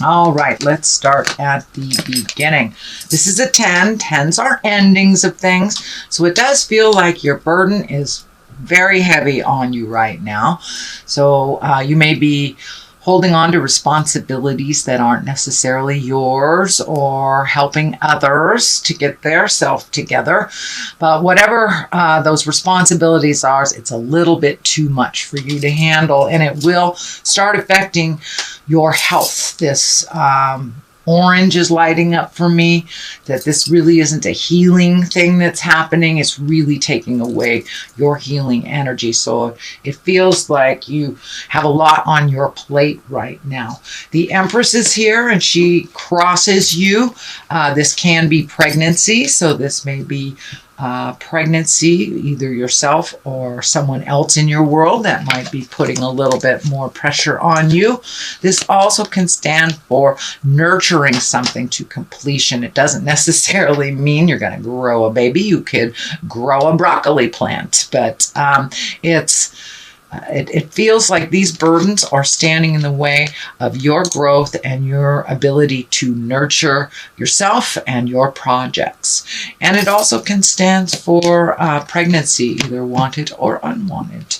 All right, let's start at the beginning. This is a 10. 10s are endings of things. So it does feel like your burden is very heavy on you right now. So you may be holding on to responsibilities that aren't necessarily yours, or helping others to get their self together. But whatever those responsibilities are, it's a little bit too much for you to handle, and it will start affecting your health. This orange is lighting up for me that this really isn't a healing thing that's happening. It's really taking away your healing energy. So it feels like you have a lot on your plate right now. The Empress is here and she crosses you. This can be pregnancy. So this may be pregnancy, either yourself or someone else in your world that might be putting a little bit more pressure on you. This also can stand for nurturing something to completion. It doesn't necessarily mean you're going to grow a baby. You could grow a broccoli plant, but it feels like these burdens are standing in the way of your growth and your ability to nurture yourself and your projects. And it also can stand for pregnancy, either wanted or unwanted.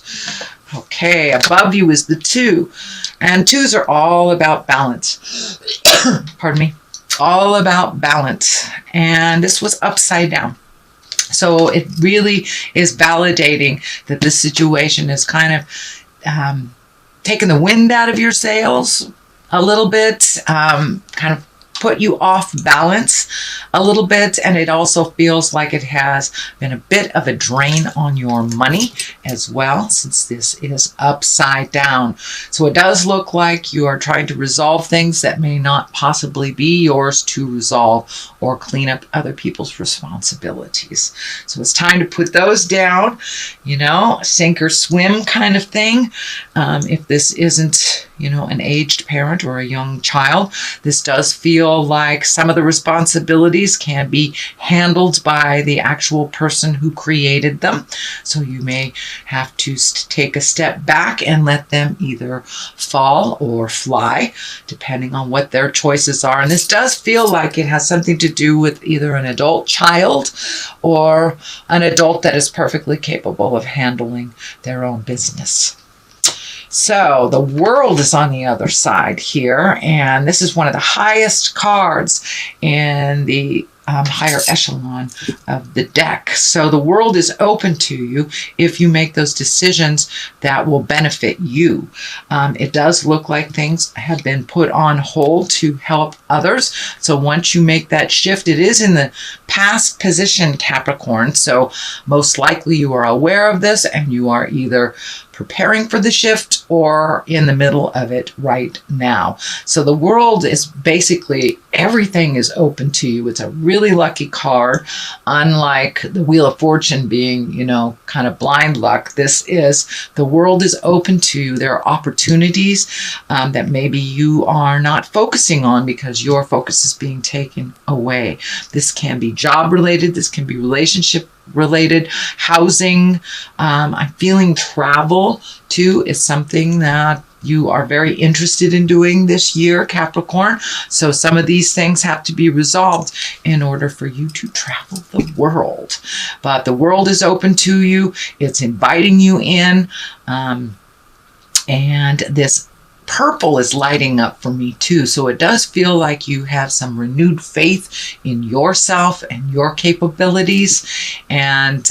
Okay, above you is the 2. And 2s are all about balance. Pardon me. All about balance. And this was upside down. So it really is validating that this situation is kind of taking the wind out of your sails a little bit, kind of put you off balance a little bit. And it also feels like it has been a bit of a drain on your money as well, since this is upside down. So it does look like you are trying to resolve things that may not possibly be yours to resolve, or clean up other people's responsibilities. So it's time to put those down, sink or swim kind of thing. If this isn't, an aged parent or a young child, this does feel like some of the responsibilities can be handled by the actual person who created them. So you may have to take a step back and let them either fall or fly, depending on what their choices are. And this does feel like it has something to do with either an adult child or an adult that is perfectly capable of handling their own business. So the World is on the other side here, and this is one of the highest cards in the higher echelon of the deck. So the world is open to you if you make those decisions that will benefit you. It does look like things have been put on hold to help others. So once you make that shift, it is in the past position, Capricorn. So most likely you are aware of this and you are either preparing for the shift or in the middle of it right now. So the World is basically, everything is open to you. It's a really lucky card. Unlike the Wheel of Fortune being, kind of blind luck, this is, the World is open to you. There are opportunities that maybe you are not focusing on because your focus is being taken away. This can be job related. This can be relationship related, housing. I'm feeling travel too is something that you are very interested in doing this year, Capricorn. So some of these things have to be resolved in order for you to travel the world. But the world is open to you. It's inviting you in. And this purple is lighting up for me too. So it does feel like you have some renewed faith in yourself and your capabilities, and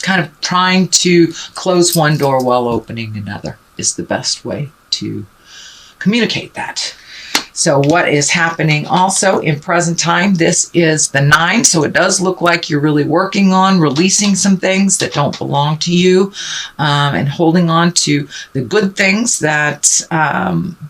kind of trying to close one door while opening another is the best way to communicate that. So what is happening also in present time, this is the 9. So it does look like you're really working on releasing some things that don't belong to you, and holding on to the good things that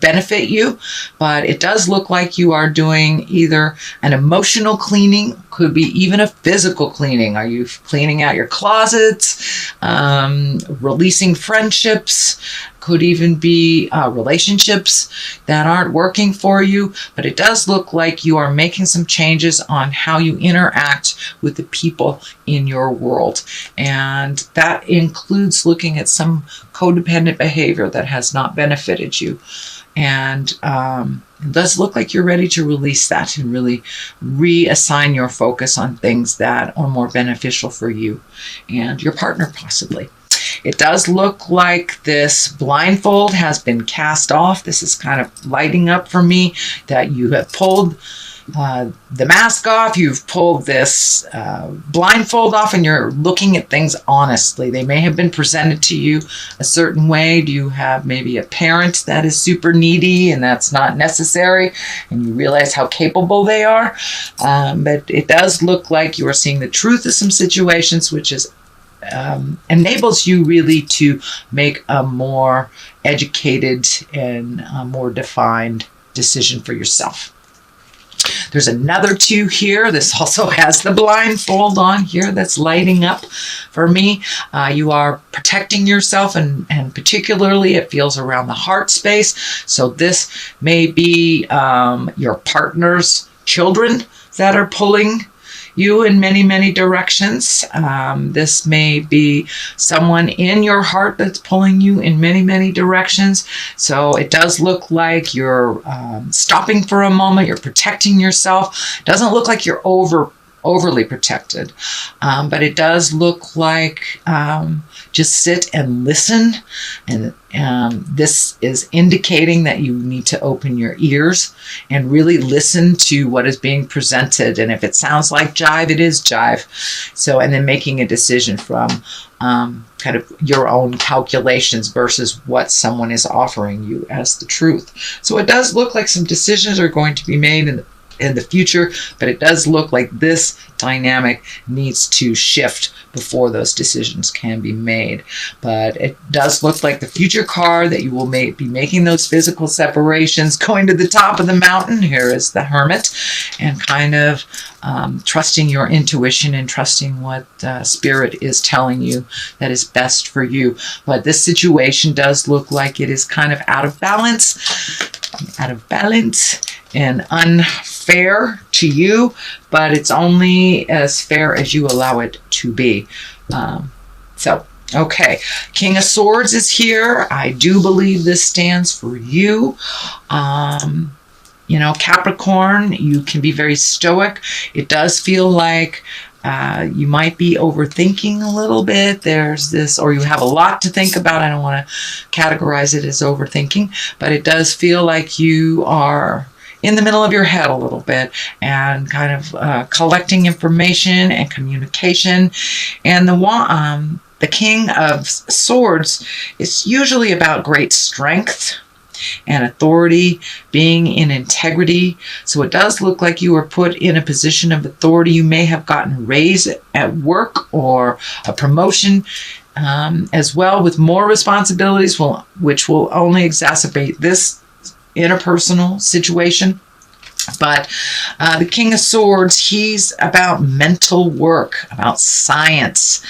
benefit you. But it does look like you are doing either an emotional cleaning, could be even a physical cleaning. Are you cleaning out your closets, releasing friendships? Could even be relationships that aren't working for you, but it does look like you are making some changes on how you interact with the people in your world. And that includes looking at some codependent behavior that has not benefited you. And it does look like you're ready to release that and really reassign your focus on things that are more beneficial for you and your partner possibly. It does look like this blindfold has been cast off. This is kind of lighting up for me that you have pulled the mask off, you've pulled this blindfold off, and you're looking at things honestly. They may have been presented to you a certain way. Do you have maybe a parent that is super needy and that's not necessary, and you realize how capable they are? But it does look like you are seeing the truth of some situations, which is enables you really to make a more educated and more defined decision for yourself. There's another 2 here. This also has the blindfold on here that's lighting up for me. You are protecting yourself, and particularly it feels around the heart space. So this may be your partner's children that are pulling you in many, many directions. This may be someone in your heart that's pulling you in many, many directions. So it does look like you're stopping for a moment. You're protecting yourself. It doesn't look like you're overly protected, but it does look like just sit and listen. And this is indicating that you need to open your ears and really listen to what is being presented. And if it sounds like jive, it is jive. So, and then making a decision from kind of your own calculations versus what someone is offering you as the truth. So it does look like some decisions are going to be made in the future, but it does look like this dynamic needs to shift before those decisions can be made. But it does look like the future card that you will be making those physical separations, going to the top of the mountain. Here is the Hermit, and kind of trusting your intuition and trusting what Spirit is telling you that is best for you. But this situation does look like it is kind of out of balance and unfair to you, but it's only as fair as you allow it to be. Okay, King of Swords is here. I do believe this stands for you. Capricorn, you can be very stoic. It does feel like you might be overthinking a little bit. There's this, or you have a lot to think about. I don't want to categorize it as overthinking, but it does feel like you are in the middle of your head a little bit and kind of collecting information and communication. And the King of Swords is usually about great strength and authority, being in integrity. So it does look like you were put in a position of authority. You may have gotten a raise at work or a promotion as well, with more responsibilities, which will only exacerbate this interpersonal situation. But the King of Swords, he's about mental work, about science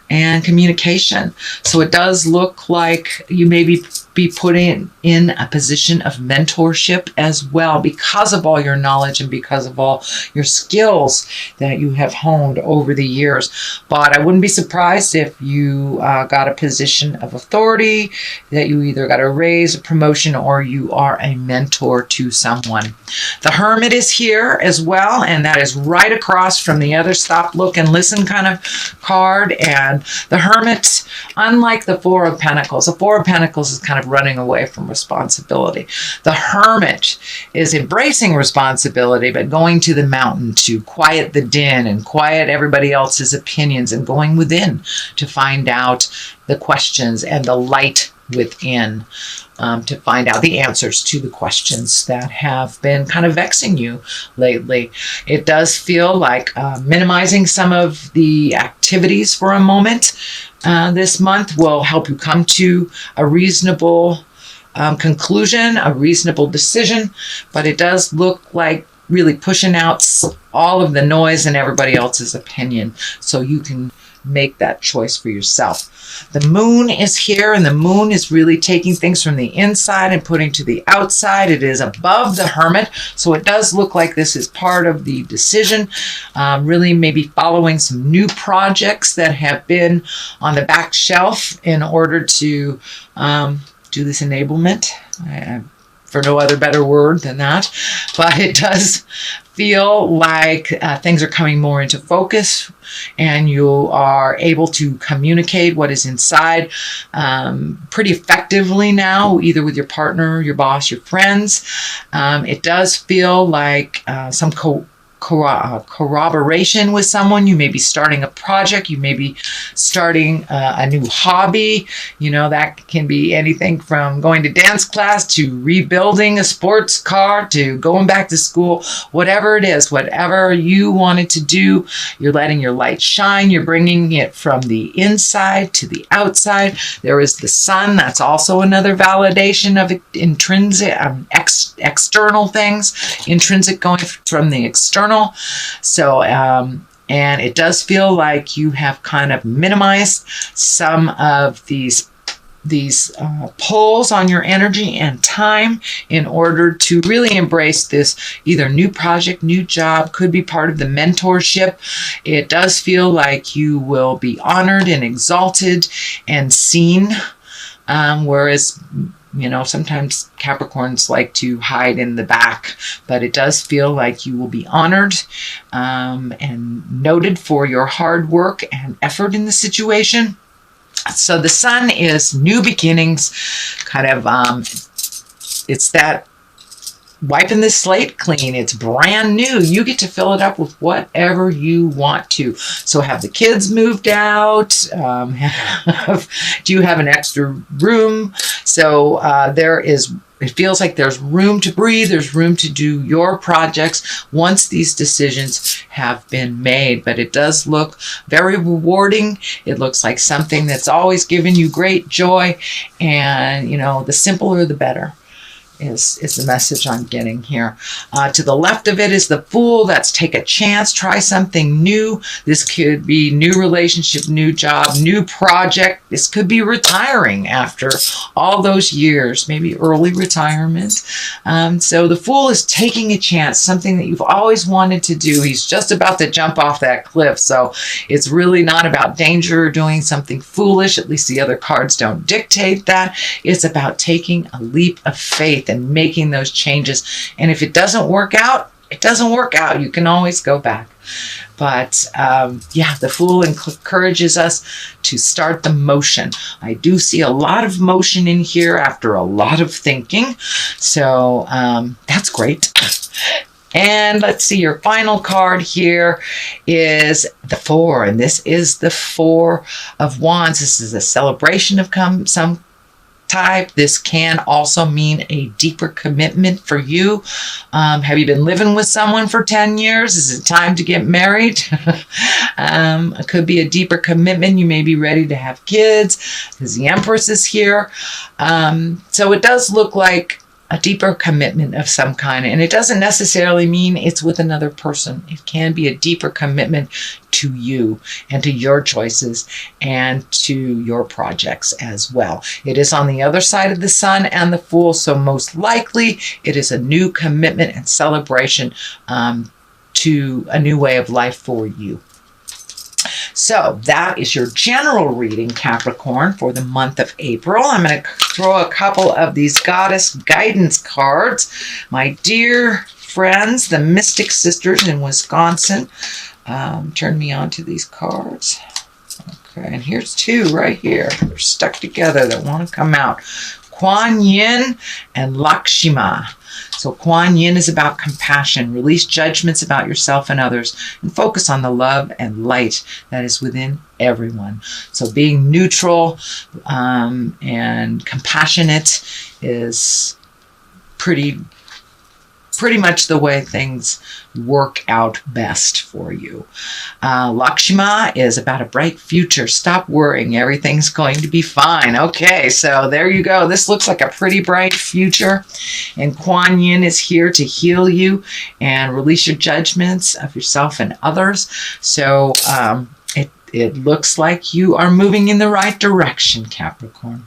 and communication. So it does look like you may be put in a position of mentorship as well, because of all your knowledge and because of all your skills that you have honed over the years. But I wouldn't be surprised if you got a position of authority, that you either got a raise, a promotion, or you are a mentor to someone. The Hermit is here as well, and that is right across from the other stop, look, and listen kind of card. And the Hermit, unlike the Four of Pentacles, the Four of Pentacles is kind of running away from responsibility. The Hermit is embracing responsibility, but going to the mountain to quiet the din and quiet everybody else's opinions, and going within to find out the questions and the light within, to find out the answers to the questions that have been kind of vexing you lately. It does feel like minimizing some of the activities for a moment this month will help you come to a reasonable conclusion, a reasonable decision. But it does look like really pushing out all of the noise and everybody else's opinion, so you can make that choice for yourself. The Moon is here, and the Moon is really taking things from the inside and putting to the outside. It is above the Hermit, so it does look like this is part of the decision, really maybe following some new projects that have been on the back shelf in order to do this enablement. for no other better word than that. But it does feel like things are coming more into focus, and you are able to communicate what is inside pretty effectively now, either with your partner, your boss, your friends. It does feel like some corroboration with someone. You may be starting a project. You may be starting a new hobby. You know, that can be anything from going to dance class to rebuilding a sports car to going back to school. Whatever it is, whatever you wanted to do, you're letting your light shine. You're bringing it from the inside to the outside. There is the sun. That's also another validation of intrinsic, external things. Intrinsic going from the external. So, and it does feel like you have kind of minimized some of these pulls on your energy and time in order to really embrace this either new project, new job, could be part of the mentorship. It does feel like you will be honored and exalted and seen, whereas you know, sometimes Capricorns like to hide in the back, but it does feel like you will be honored and noted for your hard work and effort in the situation. So the sun is new beginnings, kind of, it's that wiping the slate clean. It's brand new. You get to fill it up with whatever you want to. So have the kids moved out? Do you have an extra room? So it feels like there's room to breathe. There's room to do your projects once these decisions have been made. But it does look very rewarding. It looks like something that's always given you great joy. And, you know, the simpler, the better. Is the message I'm getting here. To the left of it is the Fool. That's take a chance, try something new. This could be new relationship, new job, new project. This could be retiring after all those years, maybe early retirement. So the Fool is taking a chance, something that you've always wanted to do. He's just about to jump off that cliff. So it's really not about danger or doing something foolish. At least the other cards don't dictate that. It's about taking a leap of faith and making those changes. And if it doesn't work out, it doesn't work out. You can always go back. But yeah, the Fool encourages us to start the motion. I do see a lot of motion in here after a lot of thinking. So that's great. And let's see, your final card here is the Four. And this is the Four of Wands. This is a celebration of some type. This can also mean a deeper commitment for you. Have you been living with someone for 10 years? Is it time to get married? It could be a deeper commitment. You may be ready to have kids because the Empress is here. So it does look like a deeper commitment of some kind. And it doesn't necessarily mean it's with another person. It can be a deeper commitment to you and to your choices and to your projects as well. It is on the other side of the Sun and the Fool, so most likely it is a new commitment and celebration to a new way of life for you. So that is your general reading, Capricorn, for the month of April. I'm going to throw a couple of these goddess guidance cards. My dear friends, the Mystic Sisters in Wisconsin, turn me on to these cards. Okay, and here's two right here. They're stuck together that want to come out. Kuan Yin and Lakshmi. So Kuan Yin is about compassion. Release judgments about yourself and others and focus on the love and light that is within everyone. So being neutral and compassionate is pretty much the way things work out best for you. Lakshmi is about a bright future. Stop worrying. Everything's going to be fine. Okay, so there you go. This looks like a pretty bright future. And Kuan Yin is here to heal you and release your judgments of yourself and others. So it looks like you are moving in the right direction, Capricorn.